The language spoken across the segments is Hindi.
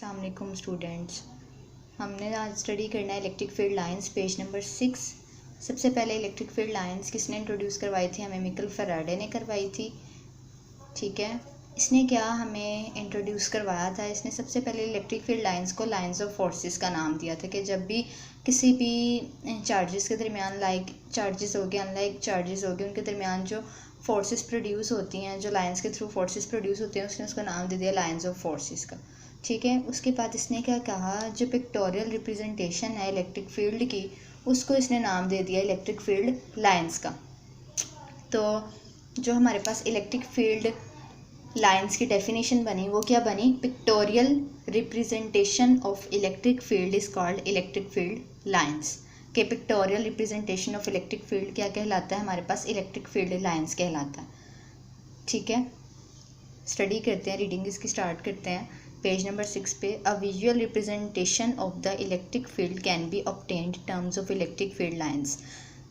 अस्सलाम वालेकुम स्टूडेंट्स। हमने आज स्टडी करना है electric field lines, page number 6। सबसे पहले इलेक्ट्रिक फील्ड लाइंस किसने इंट्रोड्यूस करवाई थी? हमें मिकल फैराडे ने करवाई थी। ठीक है, इसने क्या हमें इंट्रोड्यूस करवाया था? इसने सबसे पहले इलेक्ट्रिक फील्ड लाइंस को लाइंस ऑफ फोर्सेस का नाम दिया था कि जब भी किसी भी चार्जेस के दरमियान, लाइक चार्जेस हो गए, अनलाइक चार्जेस हो गए, उनके दरमियान जो फोर्सेस प्रोड्यूस होती हैं, जो लाइंस के थ्रू फोर्सेस प्रोड्यूस होते हैं, उसने उसका नाम दे दिया लाइंस ऑफ फोर्सेस का। ठीक है, उसके बाद इसने क्या कहा, जो पिक्टोरियल रिप्रेजेंटेशन है इलेक्ट्रिक फील्ड की, उसको इसने नाम दे दिया इलेक्ट्रिक फील्ड लाइंस का। तो जो हमारे पास इलेक्ट्रिक फील्ड लाइंस की डेफिनेशन बनी, वो क्या बनी? Pictorial representation of electric field is called electric field lines. के pictorial representation of electric field क्या कहलाता है? हमारे पास इलेक्ट्रिक फील्ड लाइंस कहलाता है। ठीक है, स्टडी करते हैं, रीडिंग इसकी स्टार्ट करते हैं। पेज नंबर 6 पे, a visual representation of the electric field can be obtained terms of electric field lines.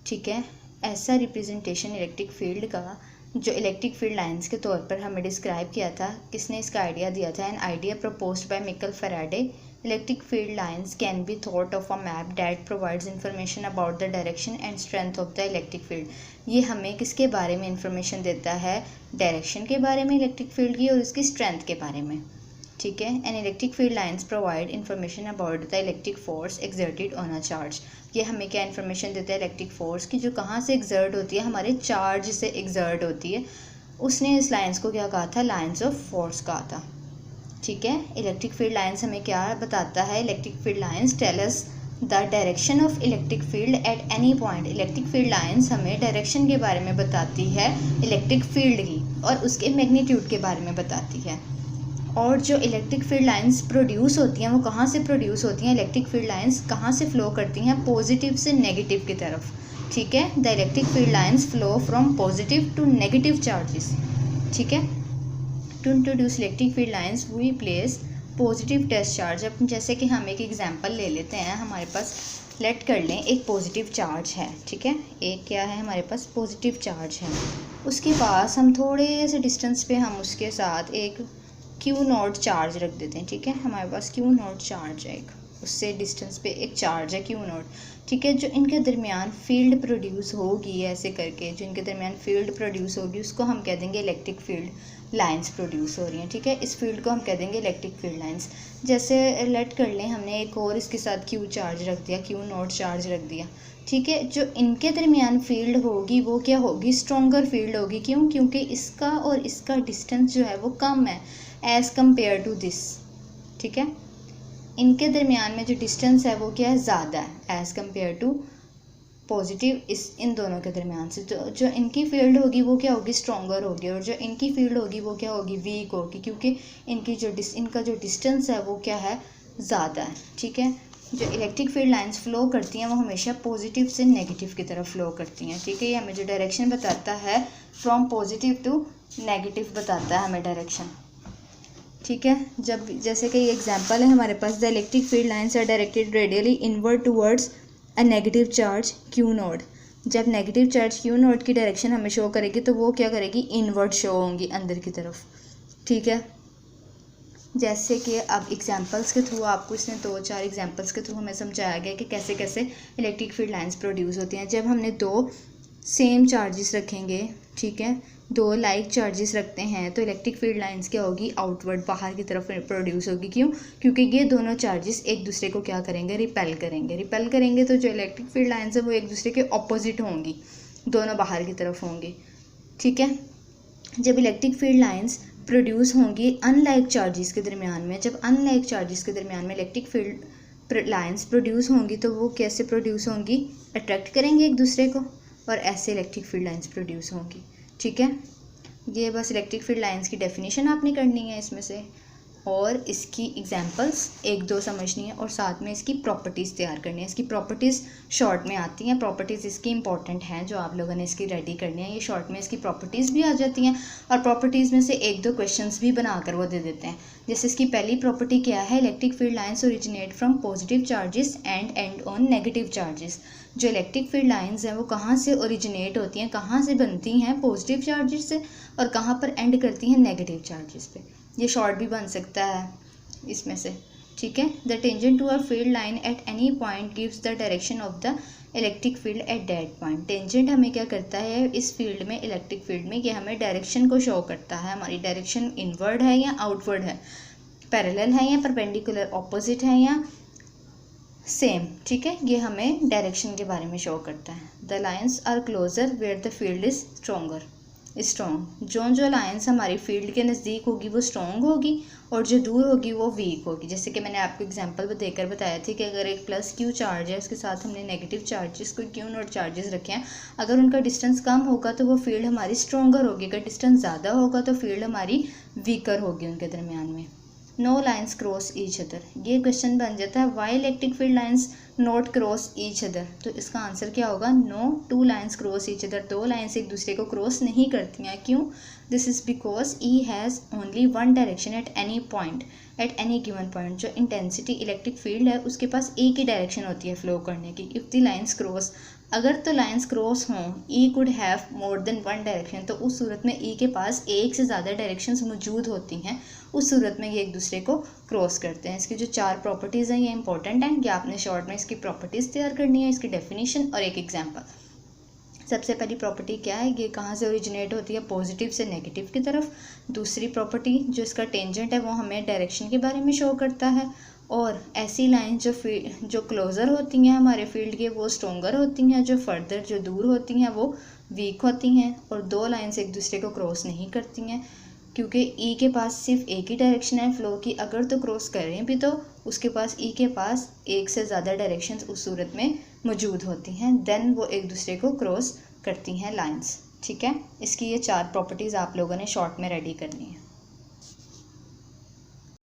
ठीक है, ऐसा रिप्रेजेंटेशन इलेक्ट्रिक फील्ड का जो इलेक्ट्रिक फील्ड लाइंस के तौर पर हमें डिस्क्राइब किया था, किसने इसका आइडिया दिया था? An idea proposed by Michael Faraday. Electric field lines can be thought of a map that provides information about the direction and strength of the electric field. ये हमें किसके बारे में इंफॉर्मेशन देता है? डायरेक्शन के बारे में इलेक्ट्रिक फील्ड की, और उसकी स्ट्रेंथ के बारे में। ठीक है, an electric field lines provide information about the electric force exerted on a charge. ये हमें क्या इन्फॉर्मेशन देता है? इलेक्ट्रिक फोर्स की, जो कहाँ से एक्सर्ट होती है? हमारे चार्ज से एक्सर्ट होती है। उसने इस लाइंस को क्या कहा था? लाइंस ऑफ फोर्स कहा था। ठीक है, इलेक्ट्रिक फील्ड लाइंस हमें क्या बताता है? Electric field lines tell us the direction of electric field at any point. Electric field lines हमें डायरेक्शन के बारे में बताती है इलेक्ट्रिक फील्ड की, और उसके मैग्नीट्यूड के बारे में बताती है। और जो इलेक्ट्रिक फील्ड लाइंस प्रोड्यूस होती हैं, वो कहाँ से प्रोड्यूस होती हैं? इलेक्ट्रिक फील्ड लाइंस कहाँ से फ्लो करती हैं? पॉजिटिव से नेगेटिव की तरफ। ठीक है, the electric field lines flow from positive to negative charges. ठीक है, to introduce electric field lines we place positive test charge. अब जैसे कि हम एक एग्जांपल ले लेते हैं, हमारे पास लेट कर लें एक पॉजिटिव चार्ज है। ठीक है, एक क्या है हमारे पास? पॉजिटिव चार्ज है। उसके पास हम थोड़े से डिस्टेंस पे हम उसके साथ एक क्यू नॉट चार्ज रख देते हैं। ठीक है, हमारे पास क्यू नॉट चार्ज है, एक उससे डिस्टेंस पे एक चार्ज है क्यू नॉट। ठीक है, जो इनके दरमियान फील्ड प्रोड्यूस होगी, ऐसे करके जो इनके दरमियान फील्ड प्रोड्यूस होगी, उसको हम कह देंगे इलेक्ट्रिक फील्ड लाइंस प्रोड्यूस हो रही हैं। ठीक है, इस फील्ड को हम कह देंगे इलेक्ट्रिक फील्ड लाइंस। जैसे लेट कर लें हमने एक और इसके साथ क्यू चार्ज रख दिया, क्यू नॉट चार्ज रख दिया। ठीक है, जो इनके दरमियान फील्ड होगी वो क्या होगी? स्ट्रॉन्गर फील्ड होगी। क्यों? क्योंकि इसका और इसका डिस्टेंस जो है वो कम है एज़ कम्पेयर टू दिस। ठीक है, इनके दरमियान में जो डिस्टेंस है वो क्या है? ज़्यादा है एज़ कम्पेयर टू पॉजिटिव इन दोनों के दरमियान से। तो जो इनकी फील्ड होगी वो क्या होगी? स्ट्रॉन्गर होगी, और जो इनकी फील्ड होगी वो क्या होगी? वीक होगी, क्योंकि इनका जो डिस्टेंस है वो क्या है? ज़्यादा है। ठीक है, जो इलेक्ट्रिक फील्ड लाइंस फ्लो करती हैं वो हमेशा पॉजिटिव से नेगेटिव की तरफ फ्लो करती हैं। ठीक है, ये हमें जो डायरेक्शन बताता है फ्रॉम पॉजिटिव टू नेगेटिव बताता है हमें डायरेक्शन। ठीक है, जब जैसे कि एग्जांपल है हमारे पास, the electric field lines are directed radially inward towards a negative charge q naught. जब नेगेटिव चार्ज क्यू नॉट की डायरेक्शन हमें शो करेगी तो वो क्या करेगी? इनवर्ड शो होंगी, अंदर की तरफ। ठीक है, जैसे कि अब एग्जांपल्स के थ्रू आपको इसने 2-4 एग्जांपल्स के थ्रू हमें समझाया गया कि कैसे कैसे इलेक्ट्रिक फील्ड लाइंस प्रोड्यूस होती हैं। जब हमने दो सेम चार्जेस रखेंगे, ठीक है, दो लाइक चार्जेस रखते हैं, तो इलेक्ट्रिक फील्ड लाइंस क्या होगी? आउटवर्ड, बाहर की तरफ प्रोड्यूस होगी। क्यों? क्योंकि ये दोनों चार्जेस एक दूसरे को क्या करेंगे? रिपेल करेंगे। रिपेल करेंगे तो जो इलेक्ट्रिक फील्ड लाइंस है वो एक दूसरे के ऑपोजिट होंगी, दोनों बाहर की तरफ होंगी। ठीक है, जब इलेक्ट्रिक फील्ड लाइंस प्रोड्यूस होंगी अनलाइक चार्जेस के दरमियान में, जब अनलाइक चार्जेस के दरमियान में इलेक्ट्रिक फील्ड लाइंस प्रोड्यूस होंगी, तो वो कैसे प्रोड्यूस होंगी? अट्रैक्ट करेंगे एक दूसरे को, और ऐसे इलेक्ट्रिक फील्ड लाइंस प्रोड्यूस होंगी। ठीक है, ये बस इलेक्ट्रिक फील्ड लाइंस की डेफिनेशन आपने करनी है इसमें से, और इसकी एग्जांपल्स 1-2 समझनी है, और साथ में इसकी प्रॉपर्टीज़ तैयार करनी है। इसकी प्रॉपर्टीज़ शॉर्ट में आती हैं, प्रॉपर्टीज़ इसकी इंपॉर्टेंट हैं जो आप लोगों ने इसकी रेडी करनी है। ये शॉर्ट में इसकी प्रॉपर्टीज़ भी आ जाती हैं, और प्रॉपर्टीज़ में से 1-2 क्वेश्चंस भी बनाकर वो दे देते हैं। जैसे इसकी पहली प्रॉपर्टी क्या है? Electric field lines originate from positive charges and on negative charges. जो इलेक्ट्रिक फील्ड लाइंस हैं वो कहाँ से ओरिजिनेट होती हैं, कहाँ से बनती हैं? पॉजिटिव चार्जेस से, और कहाँ पर एंड करती हैं? नेगेटिव चार्जेस पे। ये शॉर्ट भी बन सकता है इसमें से। ठीक है। The tangent to a field line at any point gives the direction of the electric field at that point. Tangent हमें क्या करता है इस फील्ड में, इलेक्ट्रिक फील्ड में, कि हमें डायरेक्शन को शो करता है। हमारी डायरेक्शन इनवर्ड है या आउटवर्ड है, पैरेलल है या परपेंडिकुलर, ऑपोजिट है या सेम, ठीक है। ये हमें डायरेक्शन के बारे में शो करता है। The lines are closer where the field is strong. जो लाइन्स हमारी फील्ड के नज़दीक होगी वो स्ट्रॉन्ग होगी और जो दूर होगी वो वीक होगी। जैसे कि मैंने आपको एग्जांपल देकर बताया था कि अगर एक प्लस क्यू चार्ज है, उसके साथ हमने नेगेटिव चार्जेस कोई क्यू नॉट चार्जेस रखे हैं, अगर उनका डिस्टेंस कम होगा तो वो फील्ड हमारी स्ट्रॉन्गर होगी, अगर डिस्टेंस ज़्यादा होगा तो फील्ड हमारी वीकर होगी उनके दरमियान में। No lines cross each other, ये क्वेश्चन बन जाता है why electric field lines not cross each other, तो इसका आंसर क्या होगा, no two lines cross each other, दो लाइन्स एक दूसरे को क्रॉस नहीं करती हैं। क्यों? This is because E has only one direction at any point, at any given point. जो इंटेंसिटी इलेक्ट्रिक फील्ड है उसके पास एक ही डायरेक्शन होती है फ्लो करने की। इफ़ द लाइन्स क्रॉस, अगर तो लाइन्स क्रॉस हों, he could have more than one direction, तो उस सूरत में ई के पास एक से ज़्यादा डायरेक्शंस मौजूद होती हैं, उस सूरत में ये एक दूसरे को क्रॉस करते हैं। इसकी जो 4 प्रॉपर्टीज़ हैं ये इंपॉर्टेंट हैं कि आपने शॉर्ट में इसकी प्रॉपर्टीज़ तैयार करनी है, इसकी डेफिनेशन और एक एग्जांपल। सबसे पहली प्रॉपर्टी क्या है, ये कहाँ से ओरिजिनेट होती है, पॉजिटिव से नेगेटिव की तरफ। दूसरी प्रॉपर्टी जो इसका टेंजेंट है वो हमें डायरेक्शन के बारे में शो करता है, और ऐसी लाइन जो क्लोज़र होती हैं हमारे फील्ड के वो स्ट्रोंगर होती हैं, जो फर्दर जो दूर होती हैं वो वीक होती हैं। और दो लाइन्स एक दूसरे को क्रॉस नहीं करती हैं क्योंकि ई के पास सिर्फ एक ही डायरेक्शन है फ्लो की, अगर तो क्रॉस करें भी तो उसके पास ई के पास एक से ज़्यादा डायरेक्शंस उस सूरत में मौजूद होती हैं, देन वो एक दूसरे को क्रॉस करती हैं लाइंस, ठीक है। इसकी ये 4 प्रॉपर्टीज़ आप लोगों ने शॉर्ट में रेडी करनी है।